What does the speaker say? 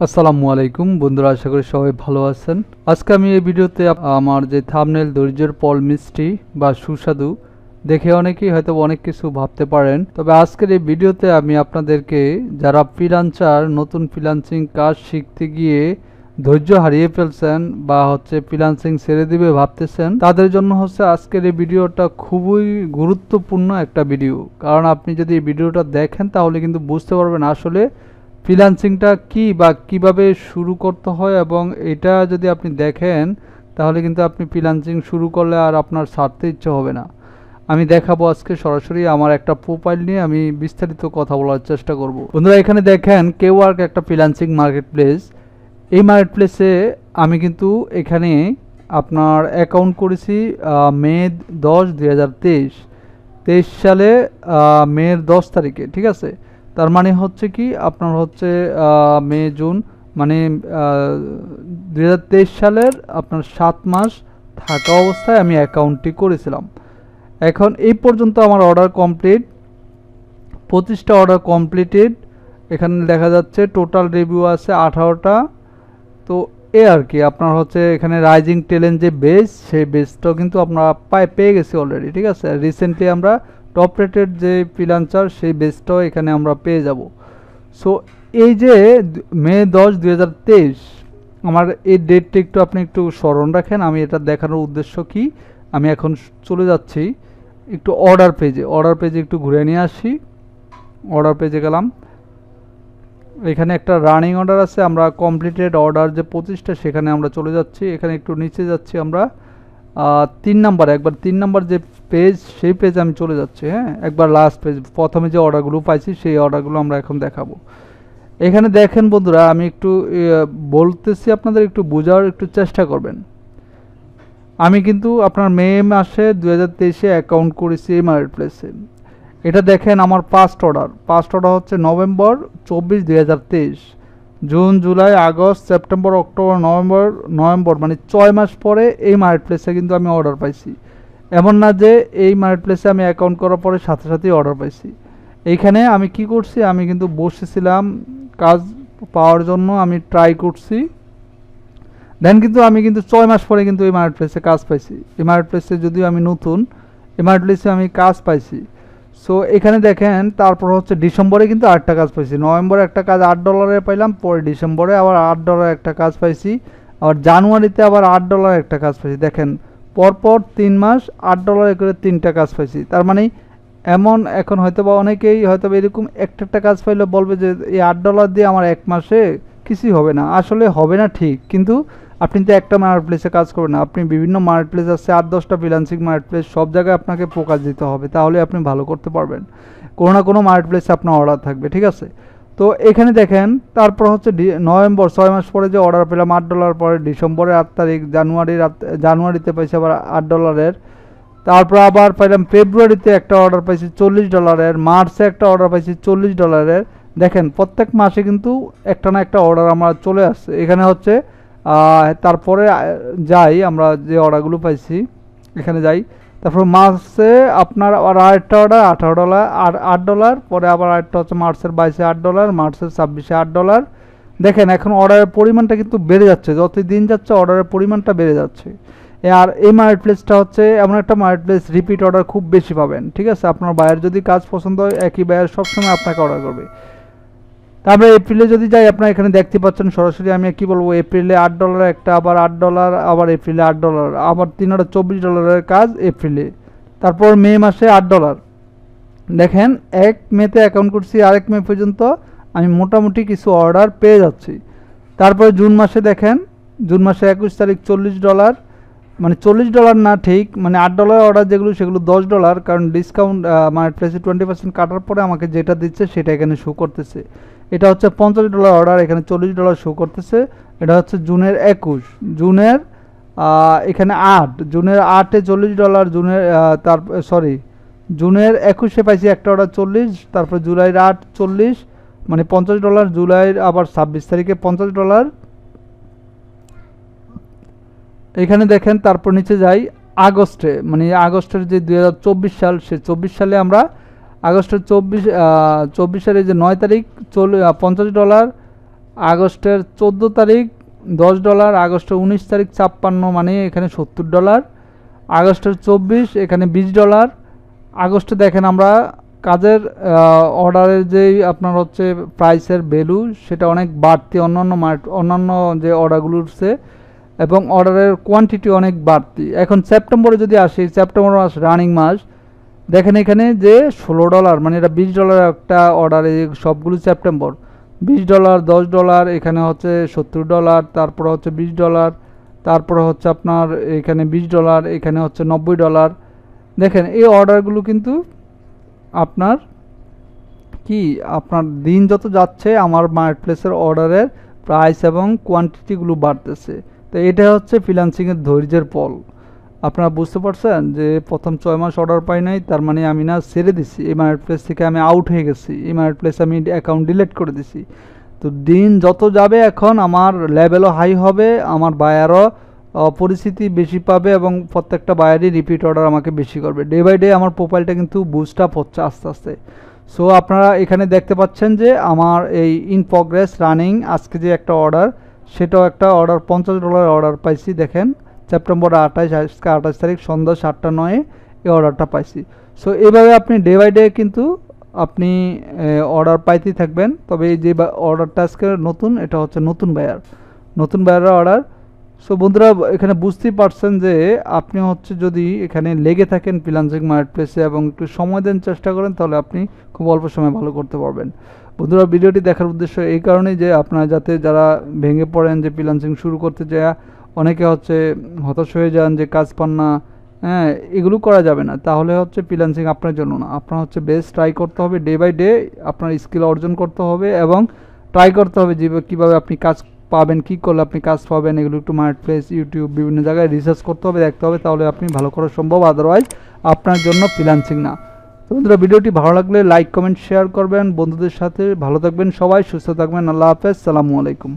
আসসালামু আলাইকুম বন্ধুরা, আশা করি সবাই ভালো আছেন। আজকে আমি এই ভিডিওতে আমার যে থাম্বনেল ধৈর্যের ফল মিষ্টি বা সুস্বাদু দেখে অনেকেই হয়তো অনেক কিছু ভাবতে পারেন। তবে আজকের এই ভিডিওতে আমি আপনাদেরকে যারা ফ্রিল্যান্সার নতুন ফ্রিল্যান্সিং কাজ শিখতে গিয়ে ধৈর্য হারিয়ে ফেলছেন বা ফ্রিল্যান্সিং ছেড়ে দিবে ভাবতেছেন, তাদের জন্য আজকের এই ভিডিওটা খুবই গুরুত্বপূর্ণ একটা ভিডিও। কারণ আপনি যদি এই ভিডিওটা দেখেন তাহলে কিন্তু বুঝতে পারবেন আসলে ফ্রিল্যান্সিংটা কি বা কিভাবে শুরু করতে হয়, এবং এটা যদি আপনি দেখেন তাহলে কিন্তু আপনি ফ্রিল্যান্সিং শুরু করলে আর আপনার ছাড়তে ইচ্ছে হবে না। আমি দেখাবো আজকে সরাসরি আমার একটা প্রোফাইল নিয়ে আমি বিস্তারিত কথা বলার চেষ্টা করব। বন্ধুরা, এখানে দেখেন কেওয়ার্ক একটা ফ্রিল্যান্সিং মার্কেট প্লেস। এই মার্কেট প্লেসে আমি কিন্তু এখানে আপনার অ্যাকাউন্ট করেছি মে 10, 2023 সালে মের 10 তারিখে, ঠিক আছে। তার মানে কি আপনার মে জুন, মানে 2023 সালের আপনার 7 মাস থাকা অবস্থায় আমি অ্যাকাউন্টটি করেছিলাম। এখন এই পর্যন্ত আমার অর্ডার কমপ্লিট, 25টা অর্ডার কমপ্লিটেড। এখানে দেখা যাচ্ছে টোটাল রিভিউ আছে 18টা। তো এ আর কি আপনার এখানে রাইজিং টেলেন্ট যে বেস, সেই বেসটাও কিন্তু আমরা পেয়ে গেছি অলরেডি, ঠিক আছে। রিসেন্টলি আমরা টপ রেটেড যে ফ্রিল্যান্সার সেই বেসটাও এখানে আমরা পেয়ে যাব। সো এই যে মে 10, 2023 আমার এই ডেটটা আপনি একটু স্মরণ রাখেন। আমি এটা দেখানোর উদ্দেশ্য কি, আমি এখন চলে যাচ্ছি একটু অর্ডার পেজে একটু ঘুরে নিয়ে আসি। অর্ডার পেজে গেলাম, এখানে একটা রানিং অর্ডার আছে, আমরা কমপ্লিটেড অর্ডার যে 25টা সেখানে আমরা চলে যাচ্ছি। এখানে একটু নিচে যাচ্ছি আমরা 3 নাম্বার, একবার 3 নাম্বার যে পেজ সেই পেজ আমি চলে যাচ্ছি। হ্যাঁ, একবার লাস্ট পেজ, প্রথমে যে অর্ডারগুলো পাইছি সেই অর্ডারগুলো আমরা এখন দেখাবো। এখানে দেখেন বন্ধুরা, আমি একটু বলতেছি, আপনাদের একটু বোঝার একটু চেষ্টা করবেন। আমি কিন্তু আপনার মে মাসে 2023 অ্যাকাউন্ট করেছি এই মার্কেট প্লেসে। এটা দেখেন আমার ফার্স্ট অর্ডার হচ্ছে November 24, 2023। June, July, August, September, October, November মানে 6 মাস পরে এই মার্কেট প্লেসে কিন্তু আমি অর্ডার পাইছি। এমন না যে এই মার্কেট প্লেসে আমি অ্যাকাউন্ট করার পরে সাথে সাথেই অর্ডার পাইছি। এইখানে আমি কি করছি, আমি কিন্তু বসেছিলাম কাজ পাওয়ার জন্য, আমি ট্রাই করছি। দেন কিন্তু আমি 6 মাস পরে কিন্তু এই মার্কেট প্লেসে কাজ পাইছি। এই মার্কেট প্লেসে যদিও আমি নতুন, এই মার্কেট প্লেসে আমি কাজ পাইছি। সো এখানে দেখেন তারপর ডিসেম্বরে কিন্তু আরেকটা কাজ পাইছি। নভেম্বরে একটা কাজ $8 পাইলাম, পরে ডিসেম্বরে আবার $8 একটা কাজ পাইছি, আবার জানুয়ারিতে আবার $8 একটা কাজ পাইছি। দেখেন পরপর 3 মাস $8 করে 3টা কাজ পাইছি। তার মানে এমন এখন হয়তোবা অনেকেই হয়তোবা এরকম একটা কাজ পাইলে বলবে যে এই $8 দিয়ে আমার 1 মাসে কিছুই হবে না। আসলে হবে না ঠিক, কিন্তু আপনি তো একটা মার্কেট প্লেসে কাজ করবেন না, আপনি বিভিন্ন মার্কেট প্লেস আছে 8-10টা ফ্রিল্যান্সিং মার্কেট প্লেস, সব জায়গায় আপনাকে ফোকাস দিতে হবে, তাহলে আপনি ভালো করতে পারবেন। কোনো না কোনো মার্কেট প্লেসে আপনার অর্ডার থাকবে, ঠিক আছে। তো এখানে দেখেন তারপর নভেম্বর 6 মাস পরে যে অর্ডার পেলাম $8, পরে ডিসেম্বরের 8 তারিখ, জানুয়ারিতে পাইছি আবার $8। তারপর আবার পাইলাম ফেব্রুয়ারিতে একটা অর্ডার পাইছি $40, মার্চে একটা অর্ডার পাইছি $40। দেখেন প্রত্যেক মাসে কিন্তু একটা না একটা অর্ডার আমার চলে আসছে। এখানে তারপরে যাই আমরা যে অর্ডারগুলো পাইছি, এখানে যাই। তারপর মার্চে আপনার আবার আরেকটা অর্ডার $18 আর $8, পরে আবার আরেকটা মার্চের 22-এ $8, মার্চের 26-এ $8। দেখেন এখন অর্ডারের পরিমাণটা কিন্তু বেড়ে যাচ্ছে, যতই দিন যাচ্ছে অর্ডারের পরিমাণটা বেড়ে যাচ্ছে। আর এই মার্কেট প্লেসটা এমন একটা মার্কেট প্লেস, রিপিট অর্ডার খুব বেশি পাবেন, ঠিক আছে। আপনার বায়ার যদি কাজ পছন্দ হয়, একই বায়ার সবসময় আপনাকে অর্ডার করবে। তারপরে এপ্রিলে যদি যাই, আপনারা এখানে দেখতে পাচ্ছেন সরাসরি, আমি কি বলবো, এপ্রিলে $8 একটা, আবার $8, আবার এপ্রিলে $8, আবার $324 কাজ এপ্রিলে। তারপর মে মাসে $8। দেখেন 1 মেতে অ্যাকাউন্ট করছি, আরেক মে পর্যন্ত আমি মোটামুটি কিছু অর্ডার পেয়ে যাচ্ছি। তারপরে জুন মাসে দেখেন, জুন মাসে 21 তারিখ $40, মানে $40 না ঠিক, মানে $8 অর্ডার যেগুলো সেগুলো $10, কারণ ডিসকাউন্ট মার্কেট প্লেসে 20% কাটার পরে আমাকে যেটা দিচ্ছে সেটা এখানে শো করতেছে। এটা $50 অর্ডার, এখানে $40 শো করতেছে। এটা জুনের 21, জুনের এখানে 8, জুনের 8-এ $40, জুনের জুনের 21-এ পাইছি একটা অর্ডার 40, তারপর জুলাইয়ের 8 40, মানে $50, জুলাইয়ের আবার 26 তারিখে $50। এখানে দেখেন তারপর নিচে যাই আগস্টে, মানে আগস্টের যে 2024 সাল, সে 24 সালে আমরা আগস্টের 24 সালের যে 9 তারিখ $50, আগস্টের 14 তারিখ $10, আগস্টের 19 তারিখ 56, মানে এখানে $70, আগস্টের 24 এখানে $20। আগস্টে দেখেন আমরা কাজের অর্ডারের যেই আপনার হচ্ছে প্রাইসের ভ্যালু সেটা অনেক বাড়তি অন্যান্য যে অর্ডারগুলো উঠছে, এবং অর্ডারের কোয়ান্টিটি অনেক বাড়তি। এখন সেপ্টেম্বরে যদি আসি, সেপ্টেম্বর মাস রানিং মাস, দেখেন এখানে যে $16, মানে এটা $20 একটা অর্ডার। এই সবগুলো সেপ্টেম্বর, $20, $10, এখানে হচ্ছে $70, তারপরে হচ্ছে $20, তারপরে হচ্ছে আপনার এখানে $20, এখানে হচ্ছে $90। দেখেন এই অর্ডারগুলো কিন্তু আপনার কি আপনার দিন যত যাচ্ছে আমার মার্কেট প্লেসের অর্ডারের প্রাইস এবং কোয়ান্টিটিগুলো বাড়তেছে। তো এটা হচ্ছে ফ্রিল্যান্সিংয়ের ধৈর্যের ফল। আপনারা বুঝতে পারছেন যে প্রথম 6 মাস অর্ডার পাই নাই, তার মানে আমি না ছেড়ে দিছি, এই মার্কেট প্লেস থেকে আমি আউট হয়ে গেছি, এই মার্কেট প্লেস আমি অ্যাকাউন্ট ডিলিট করে দিছি। তো দিন যত যাবে এখন আমার লেভেলও হাই হবে, আমার বায়ারও পরিস্থিতি বেশি পাবে, এবং প্রত্যেকটা বায়ারই রিপিট অর্ডার আমাকে বেশি করবে। ডে বাই ডে আমার প্রোফাইলটা কিন্তু বুস্ট আপ হচ্ছে আস্তে আস্তে। সো আপনারা এখানে দেখতে পাচ্ছেন যে আমার এই ইন প্রগ্রেস রানিং আজকে যে একটা অর্ডার, সেটাও একটা অর্ডার $50 অর্ডার পাইছি। দেখেন সেপ্টেম্বর 28, আজকে 28 তারিখ সন্ধ্যা 7:09 এই অর্ডারটা পাইছি। সো এভাবে আপনি ডে বাই ডে কিন্তু আপনি অর্ডার পাইতেই থাকবেন। তবে এই যে অর্ডারটা আজকে নতুন, এটা হচ্ছে নতুন বায়ারের অর্ডার। সো বন্ধুরা এখানে বুঝতেই পারছেন যে আপনি হচ্ছে যদি এখানে লেগে থাকেন ফ্রিল্যান্সিং মার্কেট প্লেসে এবং একটু সময় দেন, চেষ্টা করেন, তাহলে আপনি খুব অল্প সময় ভালো করতে পারবেন। বন্ধুরা ভিডিওটি দেখার উদ্দেশ্য এই কারণেই যে আপনারা যাতে যারা ভেঙে পড়েন যে ফ্রিল্যান্সিং শুরু করতে যায়, অনেকে হচ্ছে হতাশ হয়ে যান যে কাজ পান না, হ্যাঁ এগুলো করা যাবে না। তাহলে হচ্ছে ফ্রিল্যান্সিং আপনার জন্য না। আপনার হচ্ছে বেস্ট ট্রাই করতে হবে, ডে বাই ডে আপনার স্কিল অর্জন করতে হবে, এবং ট্রাই করতে হবে যে কীভাবে আপনি কাজ পাবেন, কী করলে আপনি কাজ পাবেন, এগুলো একটু মার্কেট প্লেস, ইউটিউব, বিভিন্ন জায়গায় রিসার্চ করতে হবে, দেখতে হবে, তাহলে আপনি ভালো করা সম্ভব। আদারওয়াইজ আপনার জন্য ফ্রিল্যান্সিং না। তো বন্ধুরা ভিডিওটি ভালো লাগলে লাইক কমেন্ট শেয়ার করবেন বন্ধুদের সাথে। ভালো থাকবেন সবাই, সুস্থ থাকবেন। আল্লাহ হাফেজ, সালামু আলাইকুম।